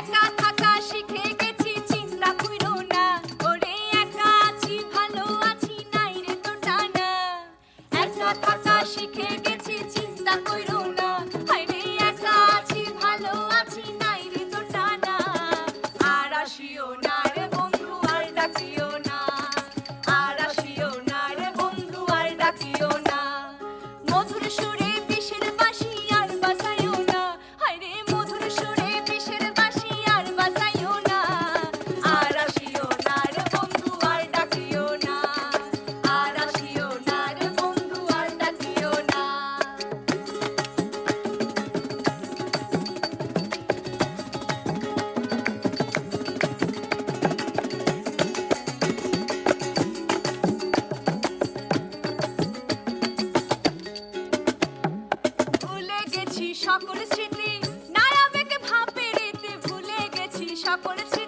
একা থাকা শিখে গেছি চিন্তা কইরো না ওরে একা আছি ভালো আছি নাই রে তো টানা একা থাকা শিখে গেছি চিন্তা কইরো না হায়রে একা আছি ভালো আছি নাই রে তো টানা আর আসিও না রে বন্ধু আর ডাকিও না আর আসিও না রে বন্ধু আর ডাকিও না মধুর সুরে বিষের বাঁশি আর বাজাইও না হায়রে মধুর সুরে বিষের বাঁশি আর বাজাইও না আর আসিও না রে বন্ধু আর ডাকিও না আর আসিও না রে বন্ধু আর ডাকিও না ভুলে গেছি সকল স্মৃতি নায়াবেগ ভাবে রেতে ভুলে গেছি সকল স্মৃতি